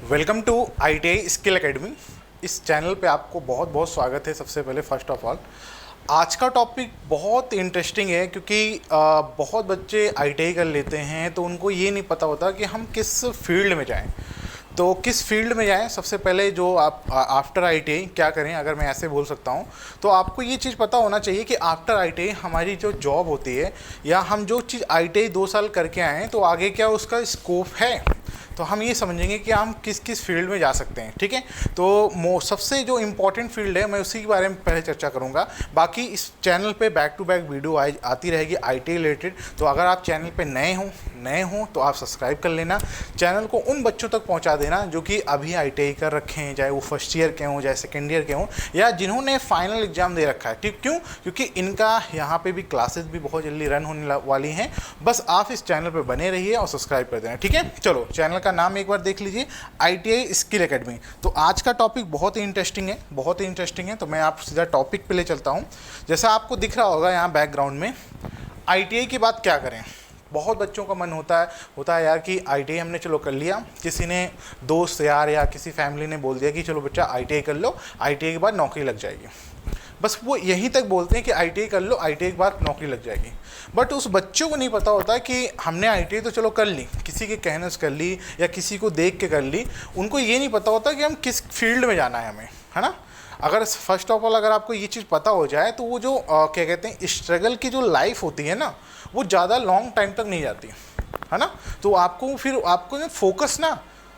Welcome to ITI skill academy. इस channel पे आपको बहुत बहुत स्वागत है। सबसे पहले फर्स्ट ऑफ ऑल आज का टॉपिक बहुत इंटरेस्टिंग है क्योंकि बहुत बच्चे ITI कर लेते हैं तो उनको ये नहीं पता होता कि हम किस फील्ड में जाएं। तो किस फील्ड में जाएं, सबसे पहले जो आप आफ्टर ITI क्या करें, अगर मैं ऐसे बोल सकता हूं तो आपको ये चीज़ पता होना चाहिए कि आफ्टर ITI हमारी जो जॉब होती है या हम जो चीज़ ITI 2 साल करके आए हैं तो आगे क्या उसका स्कोप है, तो हम ये समझेंगे कि हम किस किस फील्ड में जा सकते हैं। ठीक है, तो सबसे जो इम्पोर्टेंट फील्ड है मैं उसी के बारे में पहले चर्चा करूंगा। बाकी इस चैनल पे बैक टू बैक वीडियो आती रहेगी ITI रिलेटेड। तो अगर आप चैनल पे नए हों तो आप सब्सक्राइब कर लेना, चैनल को उन बच्चों तक पहुंचा देना जो कि अभी ITI कर रखे हैं, चाहे वो फर्स्ट ईयर के हों, चाहे सेकेंड ईयर के हों, या जिन्होंने फाइनल एग्जाम दे रखा है। ठीक, क्यों? क्योंकि इनका यहाँ पे भी क्लासेस भी बहुत जल्दी रन होने वाली हैं। बस आप इस चैनल पर बने रहिए और सब्सक्राइब कर देना। ठीक है, चलो चैनल का नाम एक बार देख लीजिए, ITI स्किल एकेडमी। तो आज का टॉपिक बहुत ही इंटरेस्टिंग है, तो मैं आप सीधा टॉपिक पे ले चलता हूँ। जैसा आपको दिख रहा होगा यहाँ बैकग्राउंड में, ITI की बात क्या करें। बहुत बच्चों का मन होता है यार कि ITI हमने चलो कर लिया, किसी ने दोस्त यार या किसी फैमिली ने बोल दिया कि चलो बच्चा ITI कर लो, ITI के बाद नौकरी लग जाएगी। बस वो यहीं तक बोलते हैं कि ITI कर लो, ITI के बाद नौकरी लग जाएगी। बट उस बच्चों को नहीं पता होता कि हमने ITI तो चलो कर ली, किसी के कहने से कर ली या किसी को देख के कर ली, उनको ये नहीं पता होता कि हम किस फील्ड में जाना है हमें, है ना। अगर फर्स्ट ऑफ ऑल अगर आपको ये चीज़ पता हो जाए तो वो जो क्या कहते हैं स्ट्रगल की जो लाइफ होती है ना, वो ज़्यादा लॉन्ग टाइम तक नहीं जाती, है ना। तो आपको ना फोकस ना,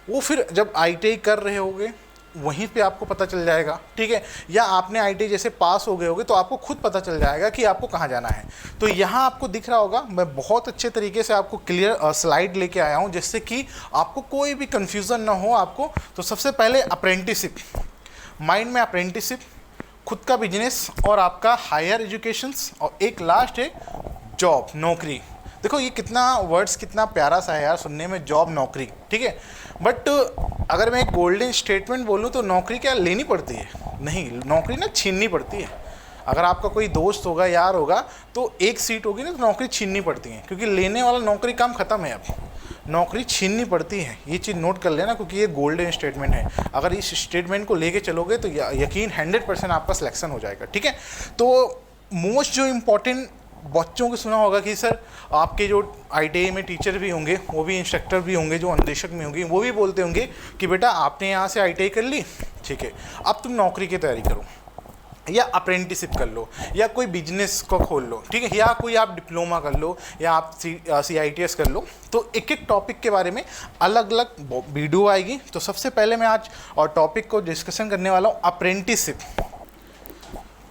वो फिर जब ITI कर रहे होगे वहीं पे आपको पता चल जाएगा। ठीक है, या आपने ITI जैसे पास हो गए होगे तो आपको खुद पता चल जाएगा कि आपको कहाँ जाना है। तो यहाँ आपको दिख रहा होगा, मैं बहुत अच्छे तरीके से आपको क्लियर स्लाइड लेके आया हूँ जिससे कि आपको कोई भी कन्फ्यूज़न ना हो आपको। तो सबसे पहले अप्रेंटिसशिप, माइंड में अप्रेंटिसशिप, खुद का बिजनेस और आपका हायर एजुकेशंस, और एक लास्ट है जॉब, नौकरी। देखो ये कितना वर्ड्स कितना प्यारा सा है यार सुनने में, जॉब नौकरी। ठीक है, बट अगर मैं एक गोल्डन स्टेटमेंट बोलूँ तो नौकरी क्या लेनी पड़ती है? नहीं, नौकरी ना छीननी पड़ती है। अगर आपका कोई दोस्त होगा, यार होगा, तो एक सीट होगी ना तो नौकरी छीननी पड़ती है, क्योंकि लेने वाला नौकरी काम ख़त्म है, अब नौकरी छीननी पड़ती है। ये चीज़ नोट कर लेना क्योंकि ये गोल्डन स्टेटमेंट है। अगर इस स्टेटमेंट को लेके चलोगे तो यकीन 100% आपका सिलेक्शन हो जाएगा। ठीक है, तो मोस्ट जो इम्पोर्टेंट बच्चों को सुना होगा कि सर आपके जो ITI में टीचर भी होंगे, वो भी इंस्ट्रक्टर भी होंगे, जो अनुदेशक में होंगे, वो भी बोलते होंगे कि बेटा आपने यहाँ से ITI कर ली, ठीक है, अब तुम नौकरी की तैयारी करो या अप्रेंटिसशिप कर लो या कोई बिजनेस को खोल लो। ठीक है, या कोई आप डिप्लोमा कर लो या आप CITS कर लो। तो एक एक टॉपिक के बारे में अलग अलग वीडियो आएगी। तो सबसे पहले मैं आज और टॉपिक को डिस्कशन करने वाला हूँ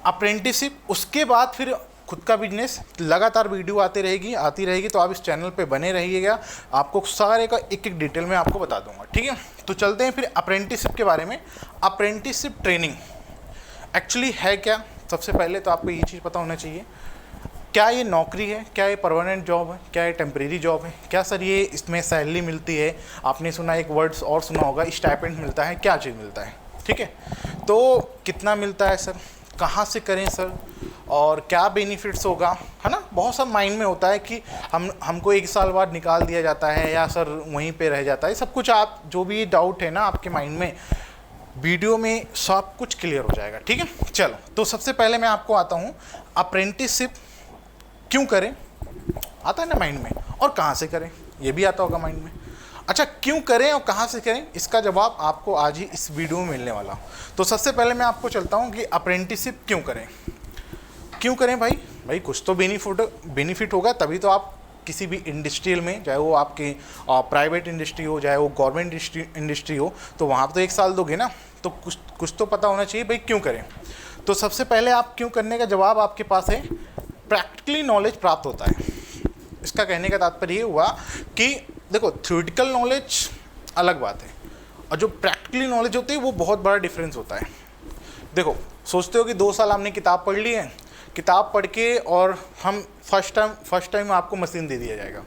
अप्रेंटिसशिप। उसके बाद फिर खुद का बिजनेस, लगातार वीडियो आती रहेगी। तो आप इस चैनल पे बने रहिएगा, आपको सारे का एक एक डिटेल में आपको बता दूंगा। ठीक है, तो चलते हैं फिर अप्रेंटिसशिप के बारे में। अप्रेंटिसशिप ट्रेनिंग एक्चुअली है क्या? सबसे पहले तो आपको ये चीज़ पता होना चाहिए, क्या ये नौकरी है, क्या ये परमानेंट जॉब है, क्या ये टेम्परेरी जॉब है, क्या सर ये इसमें सैलरी मिलती है, आपने सुना एक वर्ड्स और सुना होगा स्टाइपेंड मिलता है, क्या चीज़ मिलता है। ठीक है, तो कितना मिलता है सर, कहाँ से करें सर, और क्या बेनिफिट्स होगा, है ना। बहुत सब माइंड में होता है कि हमको 1 साल बाद निकाल दिया जाता है या सर वहीं पे रह जाता है। सब कुछ आप जो भी डाउट है ना आपके माइंड में, वीडियो में सब कुछ क्लियर हो जाएगा। ठीक है, चलो तो सबसे पहले मैं आपको आता हूँ अप्रेंटिसशिप क्यों करें, आता है ना माइंड में, और कहाँ से करें ये भी आता होगा माइंड में। अच्छा, क्यों करें और कहाँ से करें, इसका जवाब आपको आज ही इस वीडियो में मिलने वाला। तो सबसे पहले मैं आपको चलता हूँ कि अप्रेंटिसशिप क्यों करें भाई कुछ तो बेनिफिट होगा, तभी तो आप किसी भी इंडस्ट्रियल में, चाहे वो आपकी प्राइवेट इंडस्ट्री हो, चाहे वो गवर्नमेंट इंडस्ट्री हो, तो वहाँ पर तो 1 साल दोगे ना, तो कुछ तो पता होना चाहिए भाई क्यों करें। तो सबसे पहले आप क्यों करने का जवाब आपके पास है, प्रैक्टिकली नॉलेज प्राप्त होता है। इसका कहने का तात्पर्य ये हुआ कि देखो थ्योरेटिकल नॉलेज अलग बात है और जो प्रैक्टिकली नॉलेज होती है वो बहुत बड़ा डिफरेंस होता है। देखो सोचते हो कि 2 साल हमने किताब पढ़ ली है, किताब पढ़ के और हम फर्स्ट टाइम आपको मशीन दे दिया जाएगा,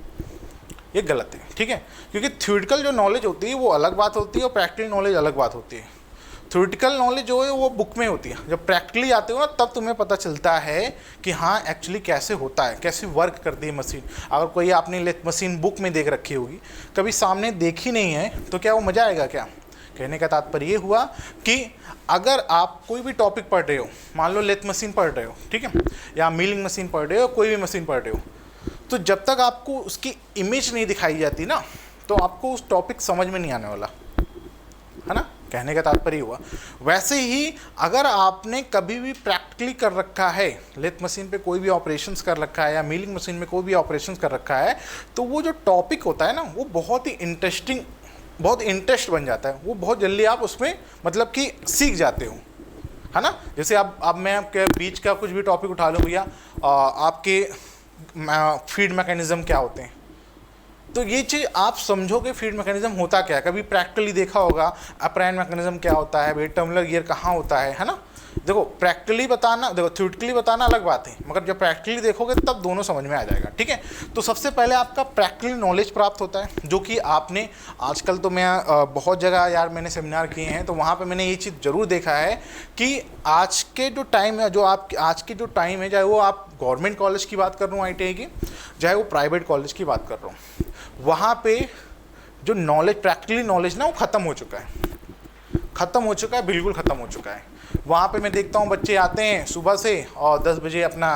ये गलत है। ठीक है, क्योंकि थ्योरेटिकल जो नॉलेज होती है वो अलग बात होती है और प्रैक्टिकल नॉलेज अलग बात होती है। थ्योरेटिकल नॉलेज जो है वो बुक में होती है, जब प्रैक्टिकली आते हो ना तब तुम्हें पता चलता है कि हाँ एक्चुअली कैसे होता है, कैसे वर्क करती है मशीन। अगर कोई आपने मशीन बुक में देख रखी होगी, कभी सामने देखी नहीं है, तो क्या वो मज़ा आएगा क्या? कहने का तात्पर्य ये हुआ कि अगर आप कोई भी टॉपिक पढ़ रहे हो, मान लो लेथ मशीन पढ़ रहे हो, ठीक है, या मिलिंग मशीन पढ़ रहे हो, कोई भी मशीन पढ़ रहे हो, तो जब तक आपको उसकी इमेज नहीं दिखाई जाती ना, तो आपको उस टॉपिक समझ में नहीं आने वाला, है ना। कहने का तात्पर्य हुआ। वैसे ही अगर आपने कभी भी प्रैक्टिकली कर रखा है, लेथ मशीन पे कोई भी ऑपरेशंस कर रखा है या मिलिंग मशीन में कोई भी ऑपरेशंस कर रखा है, तो वो जो टॉपिक होता है ना, वो बहुत ही इंटरेस्टिंग, बहुत इंटरेस्ट बन जाता है, वो बहुत जल्दी आप उसमें मतलब कि सीख जाते हो, है ना। जैसे अब मैं आपके बीच का कुछ भी टॉपिक उठा लूँ भैया, आपके फीड मैकेनिज्म क्या होते हैं, तो ये चीज़ आप समझोगे फीड मैकेनिज्म होता क्या है। कभी प्रैक्टिकली देखा होगा अप्रैन मैकेनिज्म क्या होता है, भाई टर्मिनल गियर कहाँ होता है ना। देखो प्रैक्टिकली बताना, देखो थ्योरेटिकली बताना अलग बात है, मगर जब प्रैक्टिकली देखोगे तब दोनों समझ में आ जाएगा, ठीक है। तो सबसे पहले आपका प्रैक्टिकल नॉलेज प्राप्त होता है, जो कि आपने आजकल तो मैं बहुत जगह यार मैंने सेमिनार किए हैं, तो वहाँ पे मैंने ये चीज़ ज़रूर देखा है कि आज के जो टाइम है, जो आप आज के जो टाइम है, चाहे वो आप गवर्नमेंट कॉलेज की बात कर रहा हूँ ITI की, चाहे वो प्राइवेट कॉलेज की बात कर रहा हूँ, वहाँ पे जो नॉलेज, प्रैक्टिकली नॉलेज ना, वो ख़त्म हो चुका है, ख़त्म हो चुका है, बिल्कुल ख़त्म हो चुका है। वहाँ पे मैं देखता हूँ बच्चे आते हैं सुबह से और 10 बजे अपना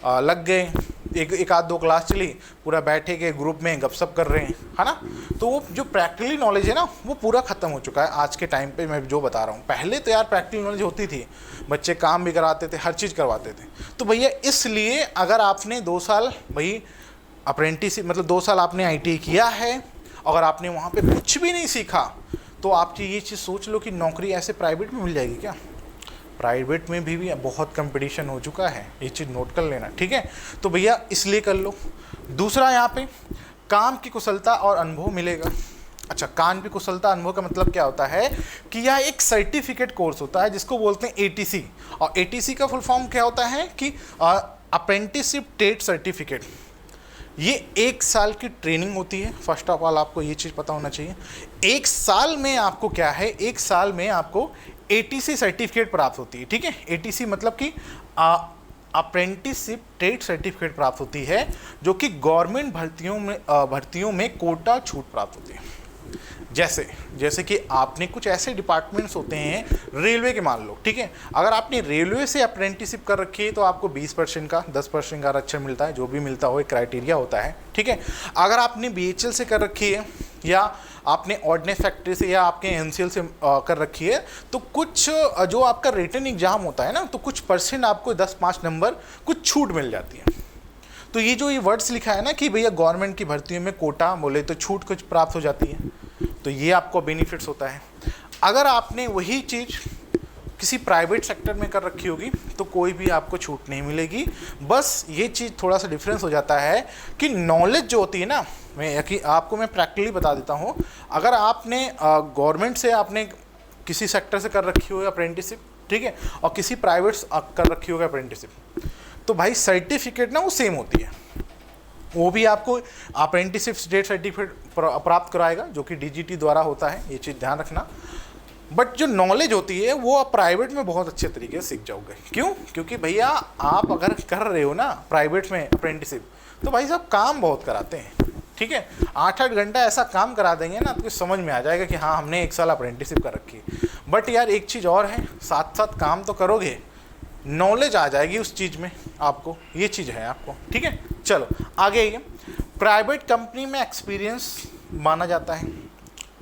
लग गए, एक आध दो क्लास चली, पूरा बैठे के ग्रुप में गपशप कर रहे हैं, है ना। तो वो जो प्रैक्टिकली नॉलेज है ना, वो पूरा ख़त्म हो चुका है आज के टाइम पे। मैं जो बता रहा हूँ, पहले तो यार प्रैक्टिकल नॉलेज होती थी, बच्चे काम भी कराते थे, हर चीज़ करवाते थे। तो भैया इसलिए अगर आपने 2 साल भाई अप्रेंटिसशिप, मतलब 2 साल आपने ITI किया है, अगर आपने वहाँ पे कुछ भी नहीं सीखा, तो आप ये चीज़ सोच लो कि नौकरी ऐसे प्राइवेट में मिल जाएगी क्या। प्राइवेट में भी बहुत कंपटीशन हो चुका है, ये चीज़ नोट कर लेना, ठीक है। तो भैया इसलिए कर लो। दूसरा यहाँ पे काम की कुशलता और अनुभव मिलेगा। अच्छा, काम की कुशलता अनुभव का मतलब क्या होता है कि यह एक सर्टिफिकेट कोर्स होता है जिसको बोलते हैं ATC, और ATC का फुल फॉर्म क्या होता है कि अप्रेंटिसशिप ट्रेड सर्टिफिकेट। ये 1 साल की ट्रेनिंग होती है। फर्स्ट ऑफ ऑल आपको ये चीज़ पता होना चाहिए, 1 साल में आपको क्या है, 1 साल में आपको ATC सर्टिफिकेट प्राप्त होती है, ठीक है। ATC मतलब कि अप्रेंटिसशिप ट्रेड सर्टिफिकेट प्राप्त होती है, जो कि गवर्नमेंट भर्तियों में कोटा छूट प्राप्त होती है। जैसे कि आपने कुछ ऐसे डिपार्टमेंट्स होते हैं रेलवे के, मान लो, ठीक है, अगर आपने रेलवे से अप्रेंटिसशिप कर रखी है तो आपको 20% का 10% का आरक्षण मिलता है, जो भी मिलता हो एक क्राइटेरिया होता है, ठीक है। अगर आपने BHL से कर रखी है, या आपने ऑर्डिनेंस फैक्ट्री से, या आपके NCL से कर रखी है, तो कुछ जो आपका रिटन एग्जाम होता है ना, तो कुछ % आपको 10-5 नंबर कुछ छूट मिल जाती है। तो ये जो ये वर्ड्स लिखा है ना कि भैया गवर्नमेंट की भर्तियों में कोटा बोले तो छूट कुछ प्राप्त हो जाती है, तो ये आपको बेनिफिट्स होता है। अगर आपने वही चीज़ किसी प्राइवेट सेक्टर में कर रखी होगी तो कोई भी आपको छूट नहीं मिलेगी। बस ये चीज़ थोड़ा सा डिफरेंस हो जाता है कि नॉलेज जो होती है ना, आपको मैं प्रैक्टिकली बता देता हूँ। अगर आपने गवर्नमेंट से आपने किसी सेक्टर से कर रखी हो अप्रेंटिसशिप, ठीक है, और किसी प्राइवेट कर रखी होगी अप्रेंटिसशिप, तो भाई सर्टिफिकेट ना वो सेम होती है, वो भी आपको अप्रेंटिसशिप स्टेट सर्टिफिकेट प्राप्त कराएगा, जो कि DGT द्वारा होता है, ये चीज़ ध्यान रखना। बट जो नॉलेज होती है वो आप प्राइवेट में बहुत अच्छे तरीके से सीख जाओगे। क्यों? क्योंकि भैया आप अगर कर रहे हो ना प्राइवेट में अप्रेंटिसशिप, तो भाई साहब काम बहुत कराते हैं, ठीक है। 8-8 घंटा ऐसा काम करा देंगे ना, तो समझ में आ जाएगा कि हाँ हमने 1 साल अप्रेंटिसशिप कर रखी है। बट यार एक चीज़ और है, साथ साथ काम तो करोगे, नॉलेज आ जाएगी उस चीज़ में आपको, ये चीज़ है आपको, ठीक है। चलो आगे आइए। प्राइवेट कंपनी में एक्सपीरियंस माना जाता है,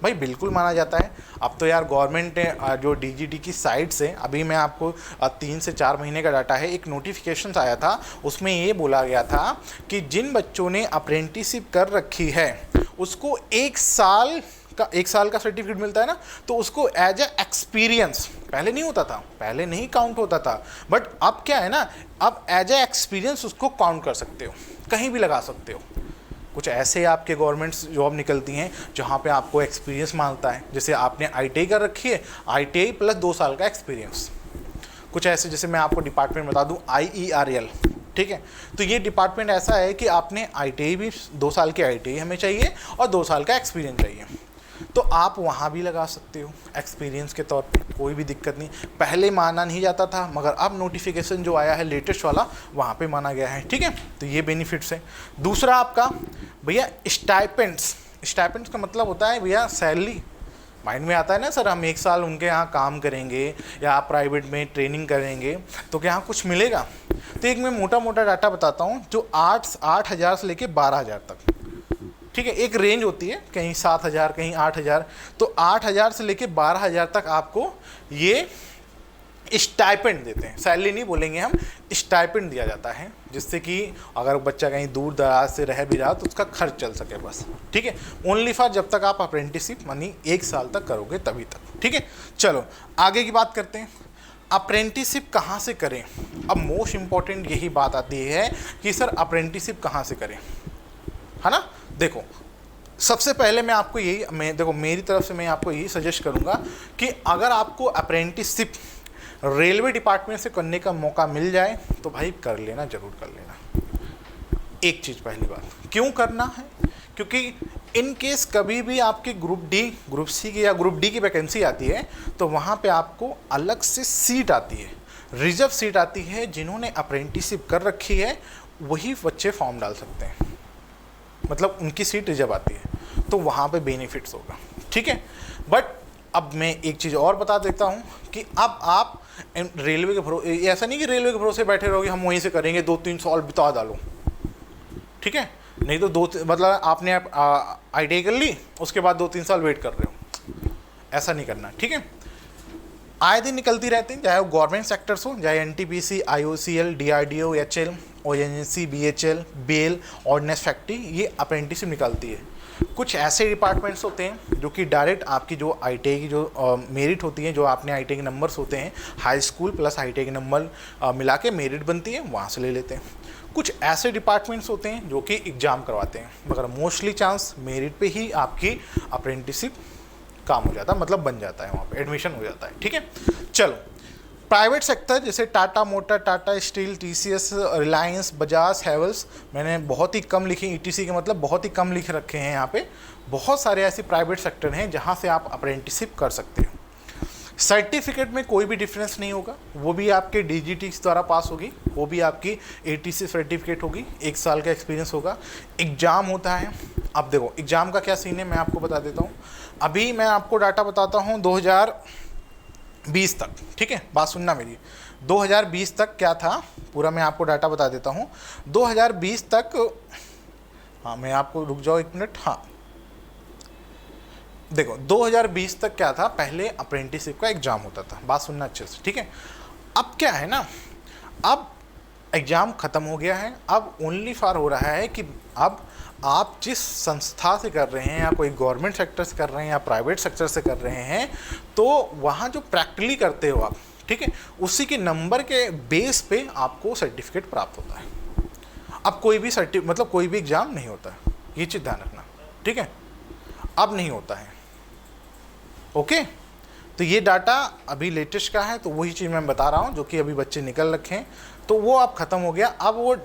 भाई बिल्कुल माना जाता है। अब तो यार गवर्नमेंट ने जो DGT की साइट से, अभी मैं आपको 3 से 4 महीने का डाटा है, एक नोटिफिकेशन आया था, उसमें ये बोला गया था कि जिन बच्चों ने अप्रेंटिसशिप कर रखी है उसको 1 साल का सर्टिफिकेट मिलता है ना, तो उसको एज ए एक्सपीरियंस, पहले नहीं होता था, पहले नहीं काउंट होता था, बट अब क्या है ना, अब एज ए एक्सपीरियंस उसको काउंट कर सकते हो, कहीं भी लगा सकते हो। कुछ ऐसे आपके गवर्नमेंट जॉब निकलती हैं जहाँ पे आपको एक्सपीरियंस मांगता है, जैसे आपने ITI कर रखी है, ITI प्लस 2 साल का एक्सपीरियंस। कुछ ऐसे, जैसे मैं आपको डिपार्टमेंट बता दूँ, IERL, ठीक है, तो ये डिपार्टमेंट ऐसा है कि आपने ITI भी 2 साल की ITI हमें चाहिए और 2 साल का एक्सपीरियंस चाहिए, तो आप वहाँ भी लगा सकते हो एक्सपीरियंस के तौर पे, कोई भी दिक्कत नहीं। पहले माना नहीं जाता था, मगर अब नोटिफिकेशन जो आया है लेटेस्ट वाला, वहाँ पे माना गया है, ठीक है। तो ये बेनिफिट्स है। दूसरा आपका भैया स्टाइपेंड्स का मतलब होता है भैया सैलरी, माइंड में आता है ना सर, हम 1 साल उनके यहाँ काम करेंगे या आप प्राइवेट में ट्रेनिंग करेंगे तो क्या यहाँ कुछ मिलेगा। तो एक मैं मोटा मोटा डाटा बताता हूँ, जो 8,000 से लेके 12,000 तक, ठीक है, एक रेंज होती है, कहीं 7,000 कहीं 8,000, तो 8,000 से लेके 12,000 तक आपको ये स्टाइपेंड देते हैं। सैलरी नहीं बोलेंगे हम, स्टाइपेंड दिया जाता है, जिससे कि अगर बच्चा कहीं दूर दराज से रह भी रहा तो उसका खर्च चल सके बस, ठीक है। ओनली फॉर जब तक आप अप्रेंटिसशिप मानी 1 साल तक करोगे तभी तक, ठीक है। चलो आगे की बात करते हैं, अप्रेंटिसशिप कहाँ से करें। अब मोस्ट इम्पॉर्टेंट यही बात आती है कि सर अप्रेंटिसशिप कहाँ से करें, है ना। देखो सबसे पहले मैं आपको देखो मेरी तरफ से मैं आपको यही सजेस्ट करूँगा कि अगर आपको अप्रेंटिसशिप रेलवे डिपार्टमेंट से करने का मौका मिल जाए तो भाई कर लेना, ज़रूर कर लेना। एक चीज़ पहली बात क्यों करना है, क्योंकि इन केस कभी भी आपके ग्रुप डी, ग्रुप सी की या ग्रुप डी की वैकेंसी आती है तो वहाँ पे आपको अलग से सीट आती है, रिजर्व सीट आती है। जिन्होंने अप्रेंटिसशिप कर रखी है वही बच्चे फॉर्म डाल सकते हैं, मतलब उनकी सीट रिजर्व आती है, तो वहाँ पे बेनिफिट्स होगा, ठीक है। बट अब मैं एक चीज़ और बता देता हूँ कि अब आप रेलवे के भरोसे, ऐसा नहीं कि रेलवे के भरोसे बैठे रहोगे हम वहीं से करेंगे 2-3 साल बिता डालो, ठीक है। नहीं तो मतलब आपने ITI कर ली, उसके बाद 2-3 साल वेट कर रहे हो, ऐसा नहीं करना, ठीक है। आए दिन निकलती रहती हैं, चाहे वो गवर्नमेंट सेक्टर्स हो, चाहे NTPC, IOCL, DRDO, HL, ONGC, BHL, BEL, ordnance factory, ये अप्रेंटिसशिप निकालती है। कुछ ऐसे डिपार्टमेंट्स होते हैं जो कि डायरेक्ट आपकी जो ITI की जो मेरिट होती है, जो आपने ITI के नंबर्स होते हैं, हाई स्कूल प्लस ITI के नंबर मिला के मेरिट बनती है, वहाँ से ले लेते हैं। कुछ ऐसे डिपार्टमेंट्स होते हैं जो कि एग्ज़ाम करवाते हैं, मगर मोस्टली चांस मेरिट पे ही आपकी अप्रेंटिसशिप काम हो जाता है, मतलब बन जाता है, वहाँ पे एडमिशन हो जाता है, ठीक है। चलो प्राइवेट सेक्टर जैसे Tata motor, Tata steel, TCS, Reliance, Bajaj, Havells, मैंने बहुत ही कम लिखी, ETC के मतलब बहुत ही कम लिख रखे हैं यहाँ पे। बहुत सारे ऐसे प्राइवेट सेक्टर हैं जहाँ से आप अप्रेंटिसशिप कर सकते हो। सर्टिफिकेट में कोई भी डिफरेंस नहीं होगा, वो भी आपके DGT द्वारा पास होगी, वो भी आपकी ATC सर्टिफिकेट होगी, 1 साल का एक्सपीरियंस होगा। एग्ज़ाम होता है, अब देखो एग्ज़ाम का क्या सीन है मैं आपको बता देता हूँ। अभी मैं आपको डाटा बताता हूँ 2020 तक, ठीक है, बात सुनना मेरी। 2020 तक क्या था पूरा मैं आपको डाटा बता देता हूँ। 2020 तक, हाँ मैं आपको, रुक जाओ 1 मिनट, हाँ देखो 2020 तक क्या था, पहले अप्रेंटिसशिप का एग्ज़ाम होता था, बात सुनना अच्छे से, ठीक है। अब क्या है ना, अब एग्ज़ाम ख़त्म हो गया है, अब ओनली फॉर हो रहा है कि अब आप जिस संस्था से कर रहे हैं, या कोई गवर्नमेंट सेक्टर से कर रहे हैं या प्राइवेट सेक्टर से कर रहे हैं, तो वहाँ जो प्रैक्टिकली करते हो आप, ठीक है, उसी के नंबर के बेस पे आपको सर्टिफिकेट प्राप्त होता है। अब कोई भी मतलब कोई भी एग्ज़ाम नहीं होता है, ये चीज़ ध्यान रखना, ठीक है, अब नहीं होता है, ओके। तो ये डाटा अभी लेटेस्ट का है, तो वही चीज़ मैं बता रहा हूँ जो कि अभी बच्चे निकल रखे हैं, तो वो अब ख़त्म हो गया। अब वो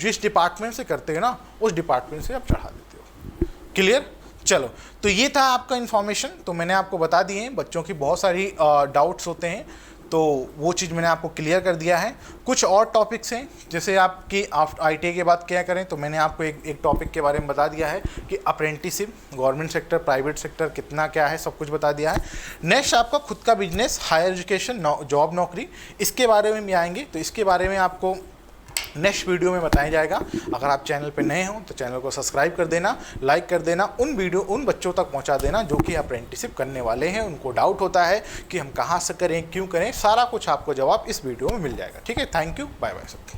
जिस डिपार्टमेंट से करते हैं ना, उस डिपार्टमेंट से आप चढ़ा देते हो, क्लियर। चलो तो ये था आपका इन्फॉर्मेशन, तो मैंने आपको बता दिए हैं। बच्चों की बहुत सारी डाउट्स होते हैं, तो वो चीज़ मैंने आपको क्लियर कर दिया है। कुछ और टॉपिक्स हैं, जैसे आपकी ITI के बाद क्या करें, तो मैंने आपको एक टॉपिक के बारे में बता दिया है कि apprenticeship, government sector, private sector कितना क्या है, सब कुछ बता दिया है। नेक्स्ट आपका खुद का बिजनेस, हायर एजुकेशन, जॉब, नौकरी, इसके बारे में भी आएंगे, तो इसके बारे में आपको नेक्स्ट वीडियो में बताया जाएगा। अगर आप चैनल पे नए हो तो चैनल को सब्सक्राइब कर देना, लाइक कर देना, उन बच्चों तक पहुंचा देना जो कि अप्रेंटिसशिप करने वाले हैं, उनको डाउट होता है कि हम कहां से करें, क्यों करें, सारा कुछ आपको जवाब इस वीडियो में मिल जाएगा, ठीक है। थैंक यू, बाय बाय सब।